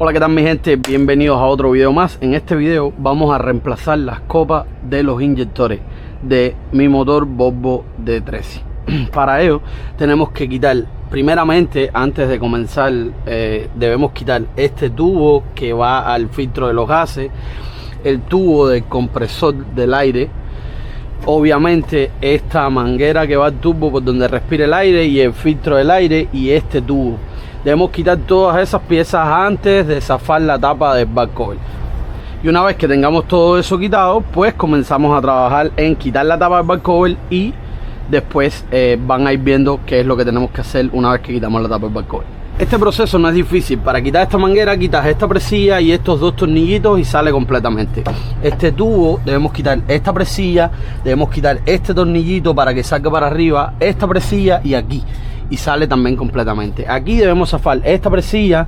Hola, ¿qué tal mi gente? Bienvenidos a otro video más. En este video vamos a reemplazar las copas de los inyectores de mi motor Volvo D13. Para ello tenemos que quitar, primeramente, antes de comenzar, debemos quitar este tubo que va al filtro de los gases, el tubo del compresor del aire, obviamente esta manguera que va al tubo por donde respira el aire y el filtro del aire, y este tubo. Debemos quitar todas esas piezas antes de zafar la tapa del back cover. Y una vez que tengamos todo eso quitado, pues comenzamos a trabajar en quitar la tapa del back cover, y después van a ir viendo qué es lo que tenemos que hacer una vez que quitamos la tapa del back cover. Este proceso no es difícil. Para quitar esta manguera quitas esta presilla y estos dos tornillitos y sale completamente. Este tubo debemos quitar esta presilla, debemos quitar este tornillito para que salga para arriba, esta presilla y aquí, y sale también completamente. Aquí debemos zafar esta presilla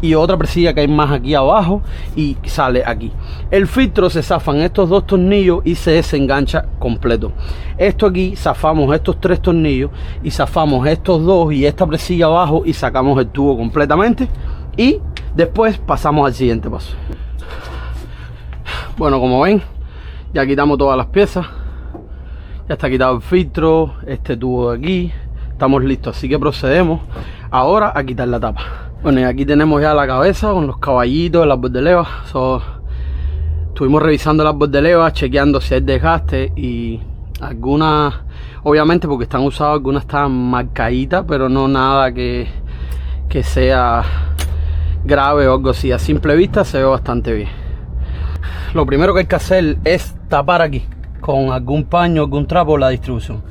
y otra presilla que hay más aquí abajo y sale aquí. El filtro se zafan estos dos tornillos y se desengancha completo. Esto aquí zafamos estos tres tornillos y zafamos estos dos y esta presilla abajo y sacamos el tubo completamente, y después pasamos al siguiente paso. Bueno, como ven, ya quitamos todas las piezas, ya está quitado el filtro, este tubo de aquí, estamos listos, así que procedemos ahora a quitar la tapa. Bueno, y aquí tenemos ya la cabeza con los caballitos, las bordelevas. Estuvimos revisando las bordelevas, chequeando si hay desgaste, y algunas, obviamente porque están usadas, algunas están marcaditas, pero no nada que sea grave o algo así. A simple vista se ve bastante bien. Lo primero que hay que hacer es tapar aquí con algún paño, algún trapo, la distribución,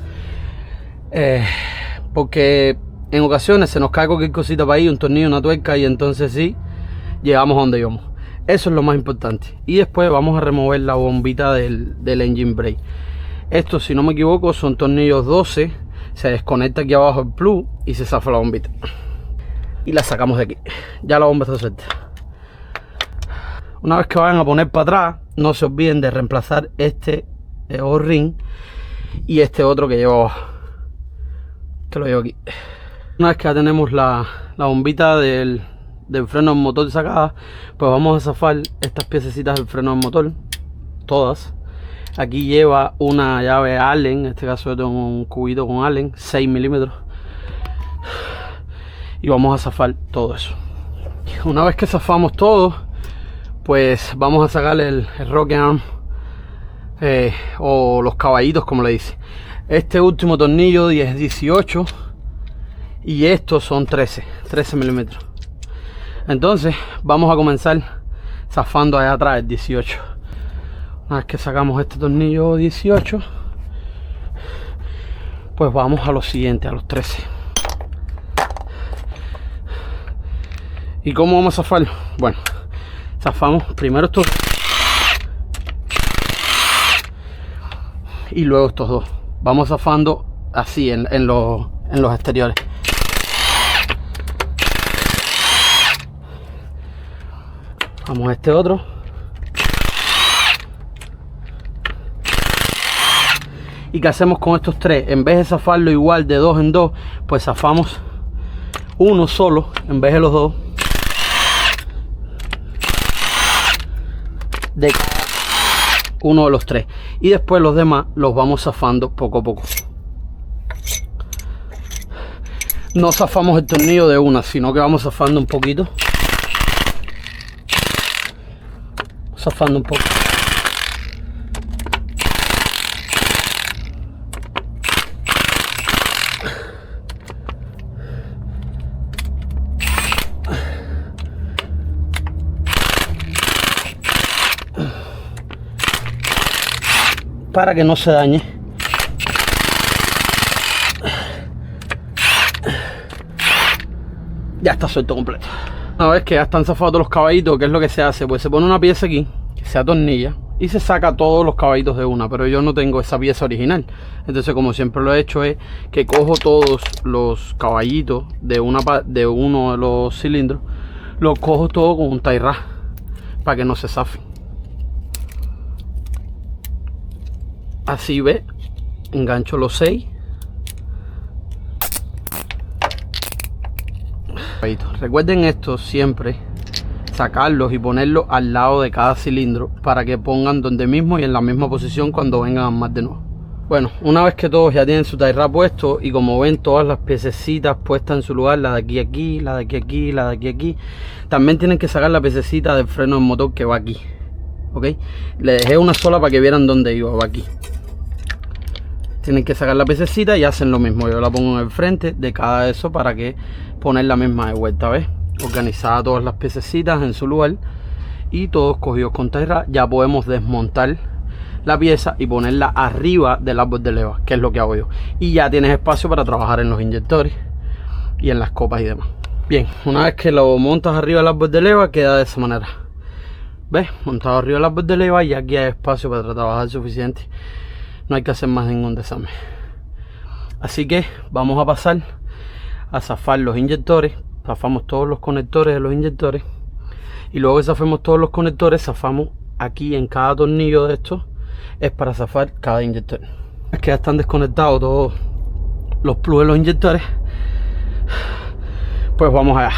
porque en ocasiones se nos cae cualquier cosita para ahí, un tornillo, una tuerca, y entonces sí, llegamos a donde íbamos. Eso es lo más importante. Y después vamos a remover la bombita del engine brake. Esto, si no me equivoco, son tornillos 12. Se desconecta aquí abajo el plug y se zafa la bombita. Y la sacamos de aquí. Ya la bomba está suelta. Una vez que vayan a poner para atrás, no se olviden de reemplazar este O-ring y este otro que lleva abajo, que lo llevo aquí. Una vez que ya tenemos la bombita del freno del motor sacada, pues vamos a zafar estas piececitas del freno del motor, todas. Aquí lleva una llave Allen, en este caso yo tengo un cubito con Allen, 6 milímetros. Y vamos a zafar todo eso. Una vez que zafamos todo, pues vamos a sacar el rock arm, o los caballitos como le dice. Este último tornillo es 18. Y estos son 13 milímetros. Entonces vamos a comenzar zafando allá atrás el 18. Una vez que sacamos este tornillo 18, pues vamos a los siguientes, a los 13. ¿Y cómo vamos a zafarlo? Bueno, zafamos primero estos y luego estos dos. Vamos zafando así en los exteriores. Vamos a este otro. ¿Y qué hacemos con estos tres? En vez de zafarlo igual de dos en dos, pues zafamos uno solo en vez de los dos, de uno de los tres, y después los demás los vamos zafando poco a poco. No zafamos el tornillo de una, sino que vamos zafando un poquito, zafando un poco. Para que no se dañe. Ya está suelto completo. Una vez que ya están zafados todos los caballitos, ¿qué es lo que se hace? Pues se pone una pieza aquí que se atornilla y se saca todos los caballitos de una, pero yo no tengo esa pieza original. Entonces, como siempre lo he hecho, es que cojo todos los caballitos de uno de los cilindros, los cojo todo con un tie rod para que no se zafen. Así ve, engancho los 6. Recuerden esto siempre, sacarlos y ponerlos al lado de cada cilindro para que pongan donde mismo y en la misma posición cuando vengan a armar de nuevo. Bueno, una vez que todos ya tienen su tie wrap puesto y como ven todas las piececitas puestas en su lugar, la de aquí aquí, la de aquí aquí, la de aquí aquí, también tienen que sacar la piececita del freno del motor que va aquí, ¿ok? Le dejé una sola para que vieran dónde iba, va aquí. Tienen que sacar la piececita y hacen lo mismo, yo la pongo en el frente de cada de eso para que poner la misma de vuelta, ¿ves? Organizada todas las piececitas en su lugar y todos cogidos con tie wrap. Ya podemos desmontar la pieza y ponerla arriba del árbol de leva, que es lo que hago yo, y ya tienes espacio para trabajar en los inyectores y en las copas y demás. Bien, una vez que lo montas arriba del árbol de leva queda de esa manera, ves, montado arriba del árbol de leva y aquí hay espacio para trabajar suficiente, no hay que hacer más ningún desarme. Así que vamos a pasar a zafar los inyectores, zafamos todos los conectores de los inyectores y luego que zafemos todos los conectores, zafamos aquí en cada tornillo de estos. Es para zafar cada inyector. Es que ya están desconectados todos los plugs de los inyectores. Pues vamos allá.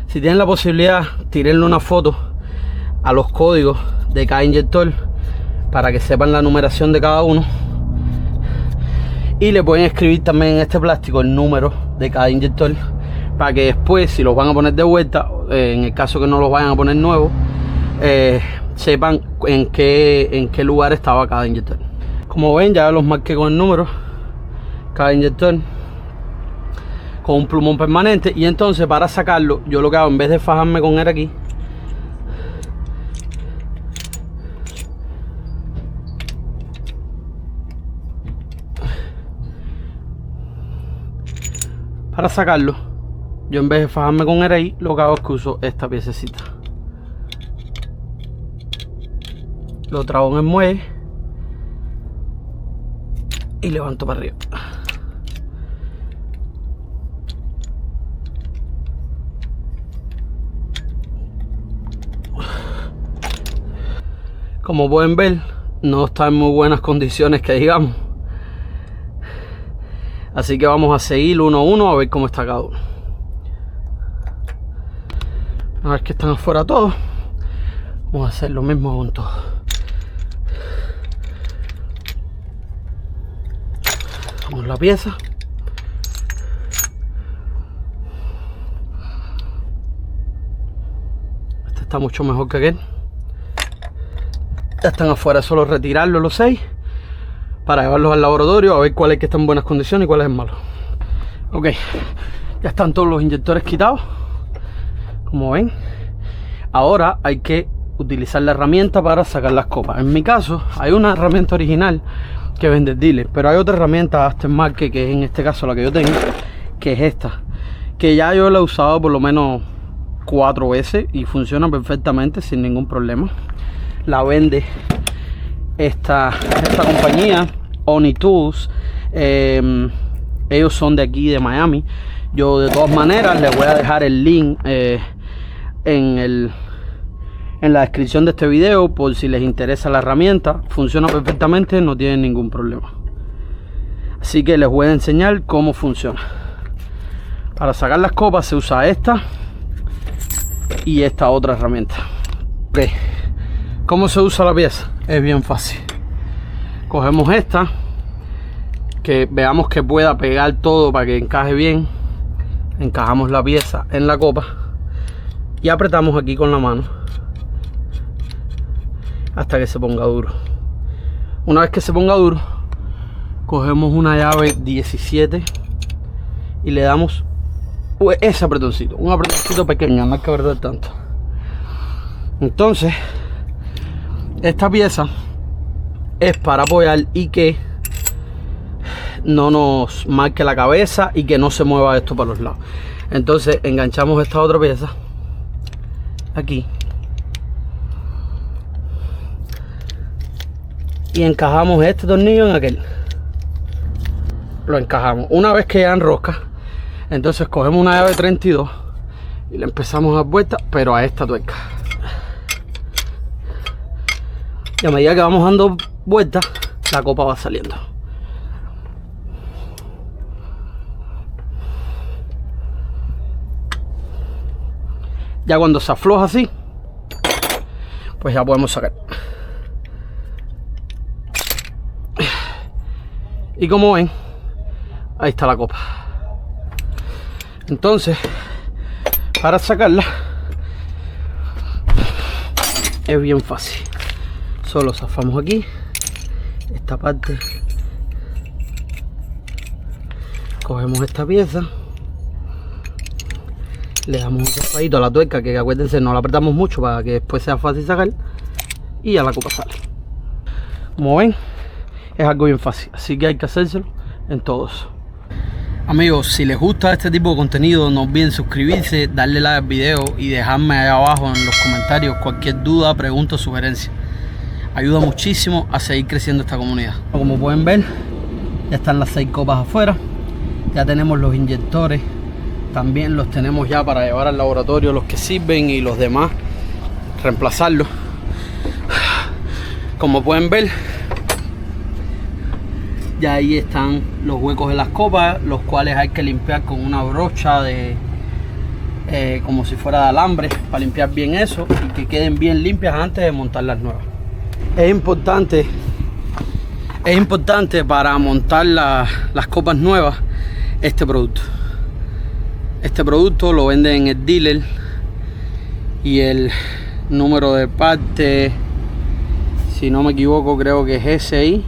Si tienen la posibilidad, tírenle una foto a los códigos de cada inyector para que sepan la numeración de cada uno. Y le pueden escribir también en este plástico el número de cada inyector para que después, si los van a poner de vuelta, en el caso que no los vayan a poner nuevos, sepan en qué lugar estaba cada inyector. Como ven, ya los marqué con el número, cada inyector con un plumón permanente. Y entonces para sacarlo, yo lo que hago, en vez de fajarme con él aquí, para sacarlo, yo en vez de fajarme con él ahí, lo que hago es que uso esta piececita. Lo trago en el muelle y levanto para arriba. Como pueden ver, no está en muy buenas condiciones que digamos. Así que vamos a seguir uno a uno a ver cómo está cada uno. Una vez que están afuera todos, vamos a hacer lo mismo con todos. La pieza, este está mucho mejor que aquel. Ya están afuera, solo retirarlos los 6 para llevarlos al laboratorio a ver cuál es que está en buenas condiciones y cuál es el malo. Ok, ya están todos los inyectores quitados, como ven. Ahora hay que utilizar la herramienta para sacar las copas. En mi caso hay una herramienta original que vende el dealer, pero hay otra herramienta aftermarket, que es en este caso la que yo tengo, que es esta, que ya yo la he usado por lo menos 4 veces y funciona perfectamente sin ningún problema. La vende esta compañía, Oni Tools. Ellos son de aquí de Miami. Yo de todas maneras les voy a dejar el link en la descripción de este video por si les interesa la herramienta. Funciona perfectamente, no tienen ningún problema. Así que les voy a enseñar cómo funciona. Para sacar las copas se usa esta y esta otra herramienta. Okay. ¿Cómo se usa la pieza? Es bien fácil. Cogemos esta, que veamos que pueda pegar todo para que encaje bien. Encajamos la pieza en la copa y apretamos aquí con la mano hasta que se ponga duro. Una vez que se ponga duro, cogemos una llave 17 y le damos ese apretoncito, un apretoncito pequeño, no hay que apretar tanto. Entonces esta pieza es para apoyar y que no nos marque la cabeza y que no se mueva esto para los lados. Entonces enganchamos esta otra pieza aquí y encajamos este tornillo en aquel. Lo encajamos. Una vez que ya enrosca, entonces cogemos una llave 32 y le empezamos a dar vuelta, pero a esta tuerca. Y a medida que vamos dando vueltas, la copa va saliendo. Ya cuando se afloja así, pues ya podemos sacar. Y como ven, ahí está la copa. Entonces, para sacarla es bien fácil. Solo zafamos aquí esta parte, cogemos esta pieza, le damos un zapadito a la tuerca, que acuérdense, no la apretamos mucho para que después sea fácil sacar, y ya la copa sale. Como ven, es algo bien fácil, así que hay que hacérselo en todos. Amigos, si les gusta este tipo de contenido, no olviden suscribirse, darle like al video y dejarme ahí abajo en los comentarios cualquier duda, pregunta o sugerencia. Ayuda muchísimo a seguir creciendo esta comunidad. Como pueden ver, ya están las 6 copas afuera. Ya tenemos los inyectores, también los tenemos ya para llevar al laboratorio, los que sirven y los demás, reemplazarlos. Como pueden ver, ya ahí están los huecos de las copas, los cuales hay que limpiar con una brocha de como si fuera de alambre, para limpiar bien eso y que queden bien limpias antes de montar las nuevas. Es importante para montar las copas nuevas este producto. Este producto lo venden en el dealer y el número de parte, si no me equivoco, creo que es SI.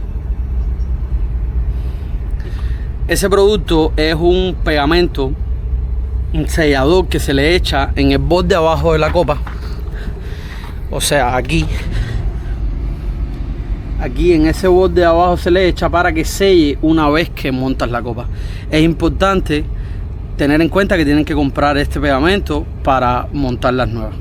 Ese producto es un pegamento, un sellador que se le echa en el borde abajo de la copa. O sea, aquí en ese borde de abajo se le echa para que selle una vez que montas la copa. Es importante tener en cuenta que tienen que comprar este pegamento para montar las nuevas.